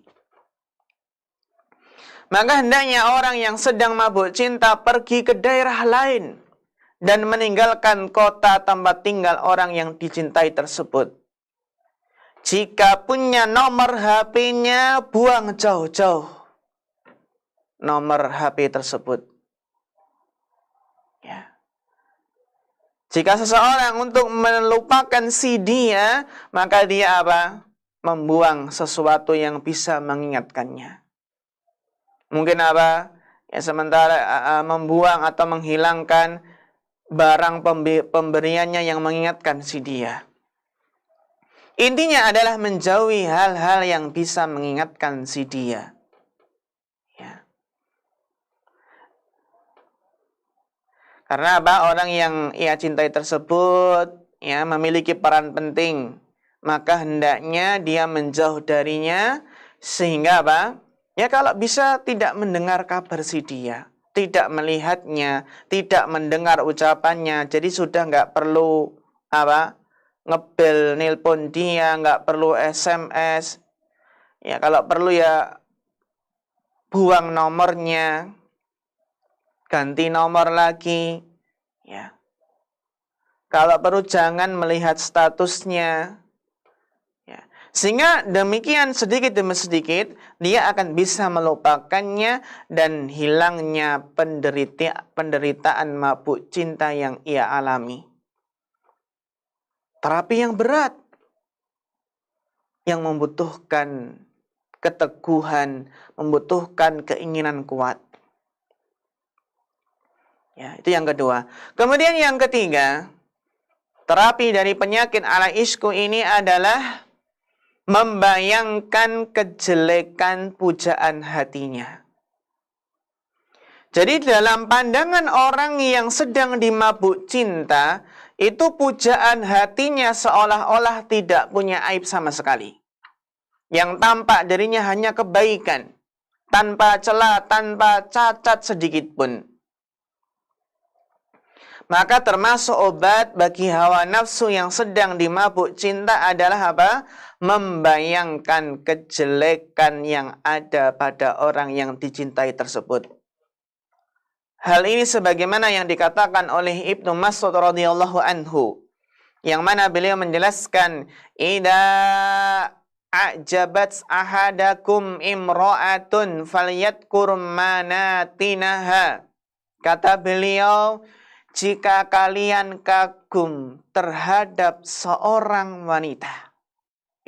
Maka hendaknya orang yang sedang mabuk cinta pergi ke daerah lain dan meninggalkan kota tempat tinggal orang yang dicintai tersebut. Jika punya nomor HP-nya, buang jauh-jauh nomor HP tersebut. Jika seseorang untuk melupakan si dia, maka dia apa? Membuang sesuatu yang bisa mengingatkannya. Mungkin apa? Ya, sementara membuang atau menghilangkan barang pemberiannya yang mengingatkan si dia. Intinya adalah menjauhi hal-hal yang bisa mengingatkan si dia. Karena apa? Orang yang ia cintai tersebut ya memiliki peran penting, maka hendaknya dia menjauh darinya sehingga apa? Ya kalau bisa tidak mendengar kabar si dia, tidak melihatnya, tidak mendengar ucapannya. Jadi sudah nggak perlu apa? Ngebel, nelpon dia, nggak perlu SMS. Ya kalau perlu ya buang nomornya, ganti nomor lagi. Ya. Kalau perlu jangan melihat statusnya. Ya. Sehingga demikian sedikit demi sedikit dia akan bisa melupakannya dan hilangnya penderitaan mabuk cinta yang ia alami. Terapi yang berat yang membutuhkan keteguhan, membutuhkan keinginan kuat. Ya, itu yang kedua. Kemudian yang ketiga, terapi dari penyakit ala isku ini adalah membayangkan kejelekan pujaan hatinya. Jadi dalam pandangan orang yang sedang dimabuk cinta, itu pujaan hatinya seolah-olah tidak punya aib sama sekali. Yang tampak darinya hanya kebaikan, tanpa celah, tanpa cacat sedikit pun. Maka termasuk obat bagi hawa nafsu yang sedang dimabuk cinta adalah apa? Membayangkan kejelekan yang ada pada orang yang dicintai tersebut. Hal ini sebagaimana yang dikatakan oleh Ibnu Mas'ud radhiyallahu anhu, yang mana beliau menjelaskan, "Idza a'jabat ahadakum imra'atun falyadhkur manatinaha." Kata beliau, jika kalian kagum terhadap seorang wanita.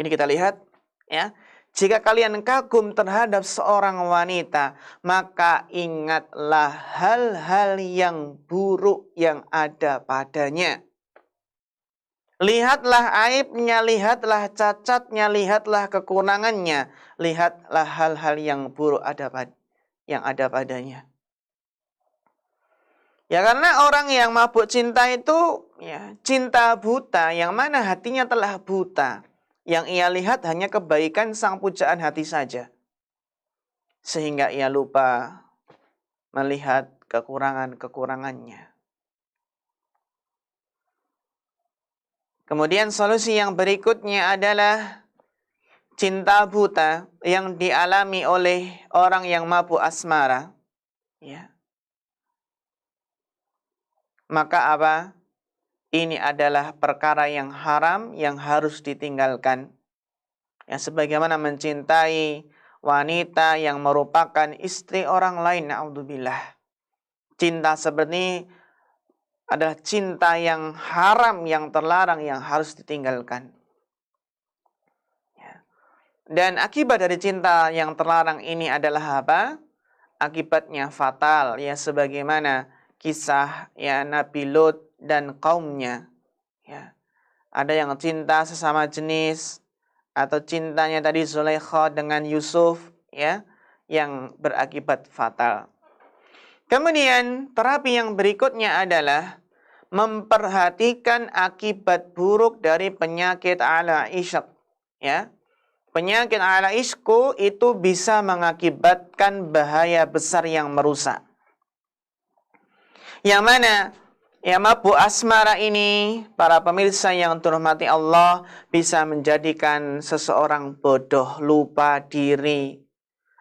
Ini kita lihat ya. Jika kalian kagum terhadap seorang wanita, maka ingatlah hal-hal yang buruk yang ada padanya. Lihatlah aibnya, lihatlah cacatnya, lihatlah kekurangannya, lihatlah hal-hal yang buruk yang ada padanya. Ya karena orang yang mabuk cinta itu ya cinta buta, yang mana hatinya telah buta. Yang ia lihat hanya kebaikan sang pujaan hati saja. Sehingga ia lupa melihat kekurangan-kekurangannya. Kemudian solusi yang berikutnya adalah cinta buta yang dialami oleh orang yang mabuk asmara. Ya. Maka apa? Ini adalah perkara yang haram yang harus ditinggalkan. Ya, sebagaimana mencintai wanita yang merupakan istri orang lain, na'udzubillah. Cinta seperti ini adalah cinta yang haram, yang terlarang, yang harus ditinggalkan. Ya. Dan akibat dari cinta yang terlarang ini adalah apa? Akibatnya fatal, ya sebagaimana kisah ya Nabi Lut dan kaumnya. Ya. Ada yang cinta sesama jenis, atau cintanya tadi Zulaikha dengan Yusuf, ya, yang berakibat fatal. Kemudian terapi yang berikutnya adalah memperhatikan akibat buruk dari penyakit ala isyq. Ya. Penyakit ala isyku itu bisa mengakibatkan bahaya besar yang merusak. Yang mana ya mabuk asmara ini, para pemirsa yang dirahmati Allah, bisa menjadikan seseorang bodoh, lupa diri,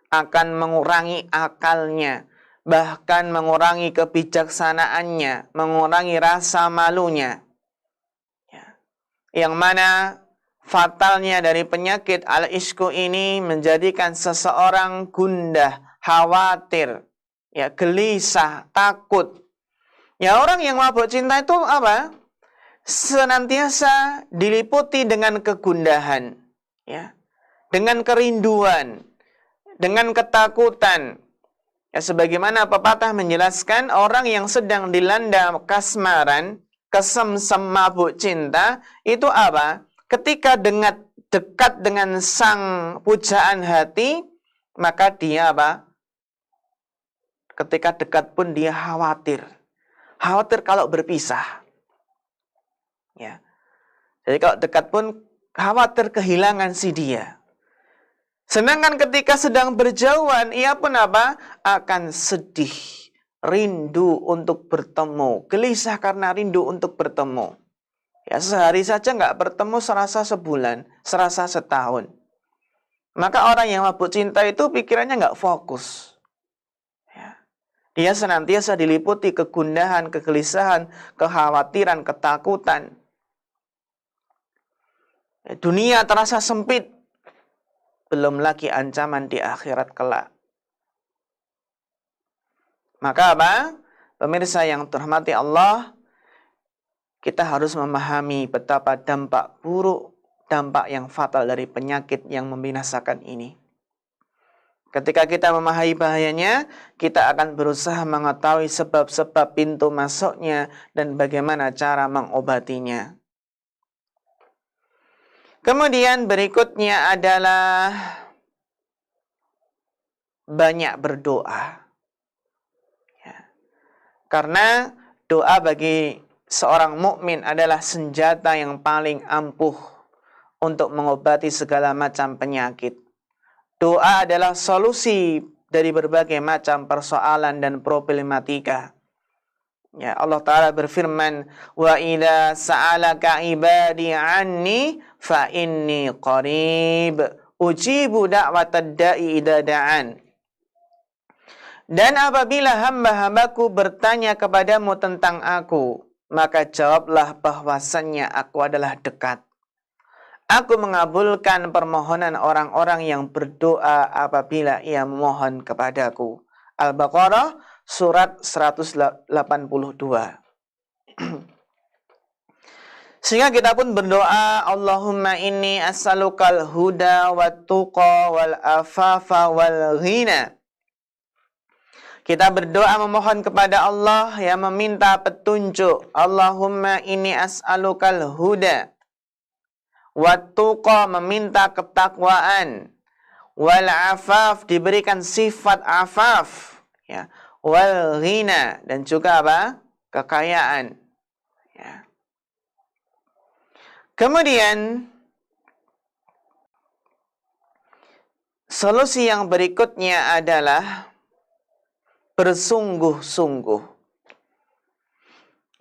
akan mengurangi akalnya, bahkan mengurangi kebijaksanaannya, mengurangi rasa malunya. Ya. Yang mana fatalnya dari penyakit al-isku ini menjadikan seseorang gundah, khawatir, ya gelisah, takut. Ya orang yang mabuk cinta itu apa? Senantiasa diliputi dengan kegundahan, ya, dengan kerinduan, dengan ketakutan. Ya sebagaimana pepatah menjelaskan, orang yang sedang dilanda kasmaran, kesemsem mabuk cinta, itu apa? Ketika dekat dengan sang pujaan hati, maka dia apa? Ketika dekat pun dia khawatir. khawatir kalau berpisah. Ya. Jadi kalau dekat pun khawatir kehilangan si dia. Sedangkan ketika sedang berjauhan, ia pun apa? Akan sedih, rindu untuk bertemu, gelisah karena rindu untuk bertemu. Ya, sehari saja nggak bertemu serasa sebulan, serasa setahun. Maka orang yang mabuk cinta itu pikirannya nggak fokus. Ya. Dia senantiasa diliputi kegundahan, kegelisahan, kekhawatiran, ketakutan. Dunia terasa sempit. Belum lagi ancaman di akhirat kelak. Maka apa? Pemirsa yang terhormati Allah, kita harus memahami betapa dampak buruk, dampak yang fatal dari penyakit yang membinasakan ini. Ketika kita memahami bahayanya, kita akan berusaha mengetahui sebab-sebab pintu masuknya dan bagaimana cara mengobatinya. Kemudian berikutnya adalah banyak berdoa. Ya. Karena doa bagi seorang mukmin adalah senjata yang paling ampuh untuk mengobati segala macam penyakit. Doa adalah solusi dari berbagai macam persoalan dan problematika. Ya, Allah Ta'ala berfirman, "Wa idza sa'alaka ibadi anni fa inni qarib, ujibu da'watad da'i idza da'an." Dan apabila hamba-hambaku bertanya kepadamu tentang aku, maka jawablah bahwasannya aku adalah dekat. Aku mengabulkan permohonan orang-orang yang berdoa apabila ia memohon kepadaku. Al-Baqarah surat 182. Sehingga kita pun berdoa, Allahumma inni as'alukal huda wat tuqa wal afafa wal ghina. Kita berdoa memohon kepada Allah yang meminta petunjuk. Allahumma inni as'alukal huda wat tuqa, meminta ketakwaan, wal afaf, diberikan sifat afaf, ya, wal ghina, dan juga apa? Kekayaan. Ya. Kemudian solusi yang berikutnya adalah bersungguh-sungguh.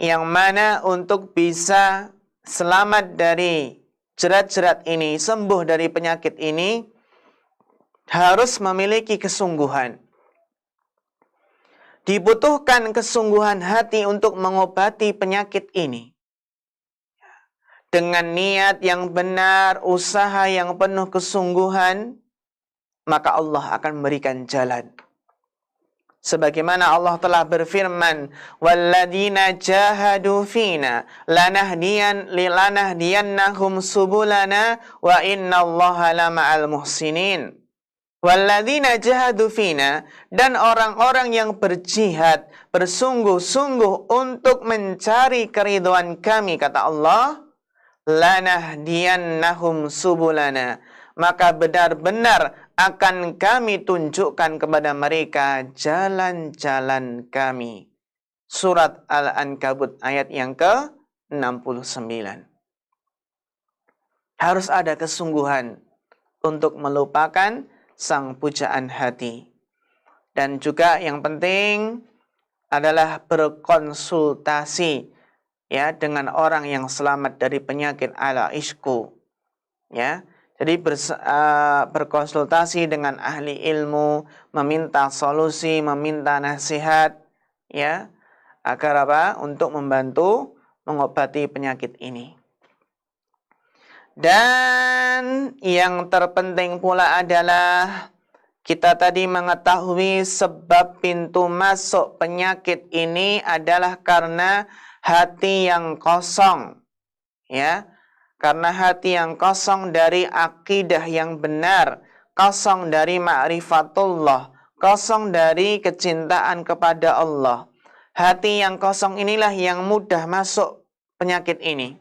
Yang mana untuk bisa selamat dari jerat-jerat ini, sembuh dari penyakit ini, harus memiliki kesungguhan. Dibutuhkan kesungguhan hati untuk mengobati penyakit ini. Dengan niat yang benar, usaha yang penuh kesungguhan, maka Allah akan memberikan jalan. Sebagaimana Allah telah berfirman, "Walladzina jahadu fina lanahdiyannahum subulana wa innallaha lama'al muhsinin." Walladzina jahadu fina, dan orang-orang yang berjihad, bersungguh-sungguh untuk mencari keridhaan kami, kata Allah, lanahdiyannahum subulana, maka benar-benar akan kami tunjukkan kepada mereka jalan-jalan kami. Surat Al-Ankabut ayat yang ke-69. Harus ada kesungguhan untuk melupakan sang pujaan hati. Dan juga yang penting adalah berkonsultasi, ya, dengan orang yang selamat dari penyakit al-ishku, ya. Jadi berkonsultasi dengan ahli ilmu, meminta solusi, meminta nasihat, ya, agar apa? Untuk membantu mengobati penyakit ini. Dan yang terpenting pula adalah kita tadi mengetahui sebab pintu masuk penyakit ini adalah karena hati yang kosong, ya. Karena hati yang kosong dari akidah yang benar, kosong dari ma'rifatullah, kosong dari kecintaan kepada Allah. Hati yang kosong inilah yang mudah masuk penyakit ini.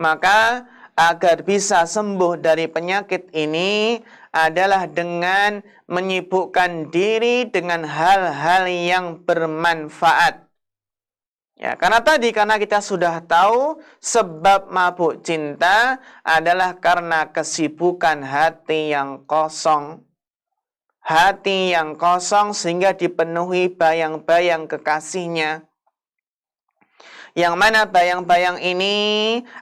Maka agar bisa sembuh dari penyakit ini adalah dengan menyibukkan diri dengan hal-hal yang bermanfaat. Ya, karena kita sudah tahu sebab mabuk cinta adalah karena kesibukan hati yang kosong. Hati yang kosong sehingga dipenuhi bayang-bayang kekasihnya. Yang mana bayang-bayang ini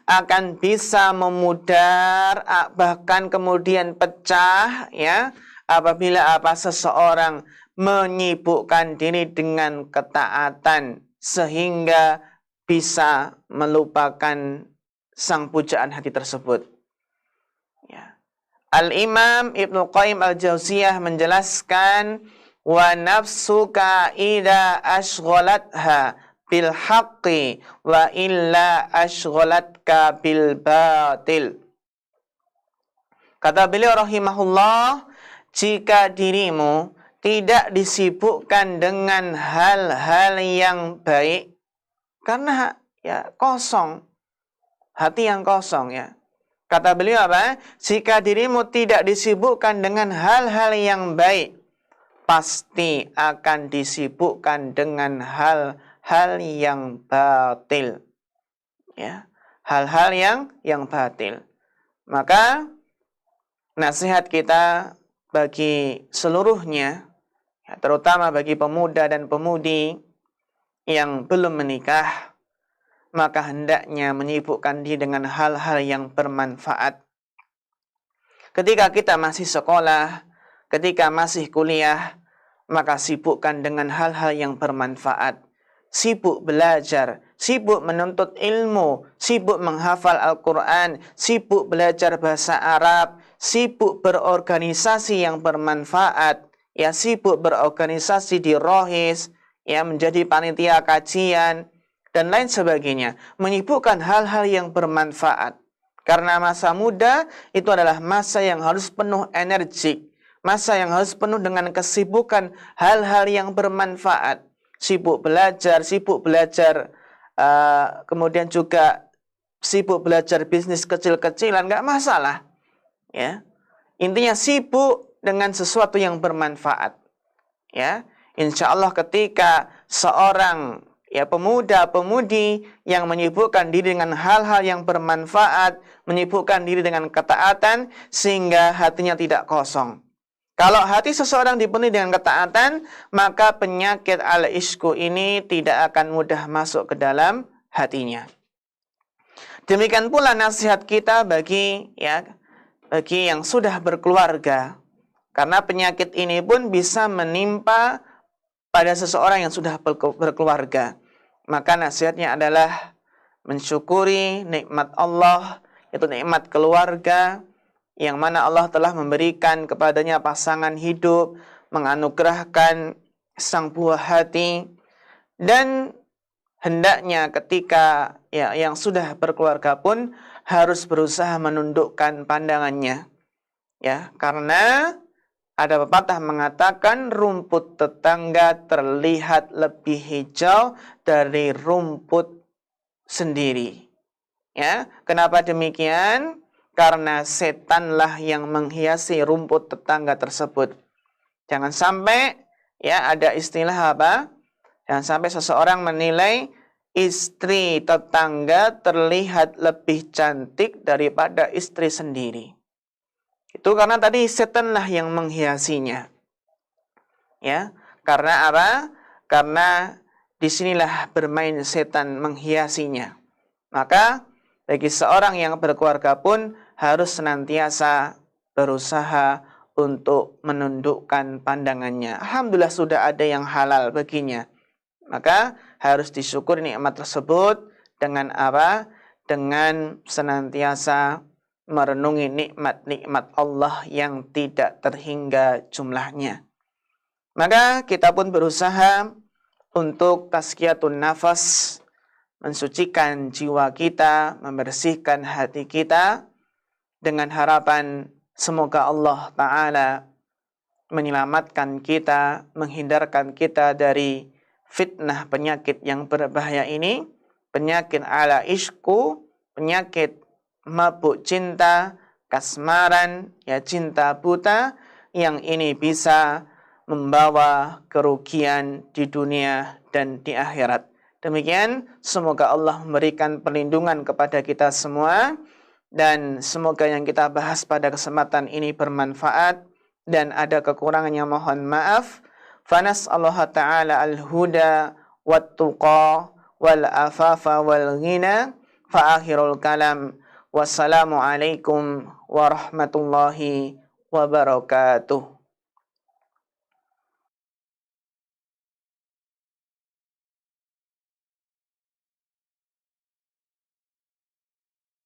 akan bisa memudar, bahkan kemudian pecah, ya, apabila seseorang menyibukkan diri dengan ketaatan sehingga bisa melupakan sang pujaan hati tersebut. Ya. Al-Imam Ibnu Qayyim Al-Jauziyah menjelaskan, wa nafsuka idza ashghalatha bil haqqi wa illa ashghalatka bil batil. Kata beliau rahimahullah, jika dirimu tidak disibukkan dengan hal-hal yang baik, karena ya kosong, hati yang kosong ya. Kata beliau apa? Jika dirimu tidak disibukkan dengan hal-hal yang baik, pasti akan disibukkan dengan hal-hal yang batil. Ya, hal-hal yang batil. Maka nasihat kita bagi seluruhnya, terutama bagi pemuda dan pemudi yang belum menikah, maka hendaknya menyibukkan diri dengan hal-hal yang bermanfaat. Ketika kita masih sekolah, ketika masih kuliah, maka sibukkan dengan hal-hal yang bermanfaat. Sibuk belajar, sibuk menuntut ilmu, sibuk menghafal Al-Quran, sibuk belajar bahasa Arab, sibuk berorganisasi yang bermanfaat, ya sibuk berorganisasi di rohis, ya menjadi panitia kajian, dan lain sebagainya. Menyibukkan hal-hal yang bermanfaat. Karena masa muda itu adalah masa yang harus penuh energi, masa yang harus penuh dengan kesibukan hal-hal yang bermanfaat. Sibuk belajar, kemudian juga sibuk belajar bisnis kecil-kecilan, nggak masalah. Ya, intinya sibuk dengan sesuatu yang bermanfaat. Ya, insya Allah ketika seorang pemuda-pemudi yang menyibukkan diri dengan hal-hal yang bermanfaat, menyibukkan diri dengan ketaatan, sehingga hatinya tidak kosong. Kalau hati seseorang dipenuhi dengan ketaatan, maka penyakit al-ishku ini tidak akan mudah masuk ke dalam hatinya. Demikian pula nasihat kita bagi yang sudah berkeluarga. Karena penyakit ini pun bisa menimpa pada seseorang yang sudah berkeluarga. Maka nasihatnya adalah mensyukuri nikmat Allah, yaitu nikmat keluarga, yang mana Allah telah memberikan kepadanya pasangan hidup, menganugerahkan sang buah hati, dan hendaknya ketika yang sudah berkeluarga pun harus berusaha menundukkan pandangannya. Ya, karena ada pepatah mengatakan rumput tetangga terlihat lebih hijau dari rumput sendiri. Ya, kenapa demikian? Karena setanlah yang menghiasi rumput tetangga tersebut. Jangan sampai ada istilah apa? Jangan sampai seseorang menilai istri tetangga terlihat lebih cantik daripada istri sendiri. Itu karena tadi setanlah yang menghiasinya. Ya, karena apa? Karena disinilah bermain setan menghiasinya. Maka bagi seorang yang berkeluarga pun harus senantiasa berusaha untuk menundukkan pandangannya. Alhamdulillah sudah ada yang halal baginya. Maka harus disyukuri nikmat tersebut dengan apa? Dengan senantiasa merenungi nikmat-nikmat Allah yang tidak terhingga jumlahnya. Maka kita pun berusaha untuk tazkiyatun nafas, mensucikan jiwa kita, membersihkan hati kita, dengan harapan semoga Allah Ta'ala menyelamatkan kita, menghindarkan kita dari fitnah penyakit yang berbahaya ini, penyakit ala ishku, penyakit mabuk cinta, kasmaran, cinta buta, yang ini bisa membawa kerugian di dunia dan di akhirat. Demikian, semoga Allah memberikan perlindungan kepada kita semua, dan semoga yang kita bahas pada kesempatan ini bermanfaat, dan ada kekurangannya mohon maaf. Fanas'allahu ta'ala al-huda wat-tuqa wal-afafa wal-ghina. Fa akhirul kalam. Wassalamualaikum warahmatullahi wabarakatuh.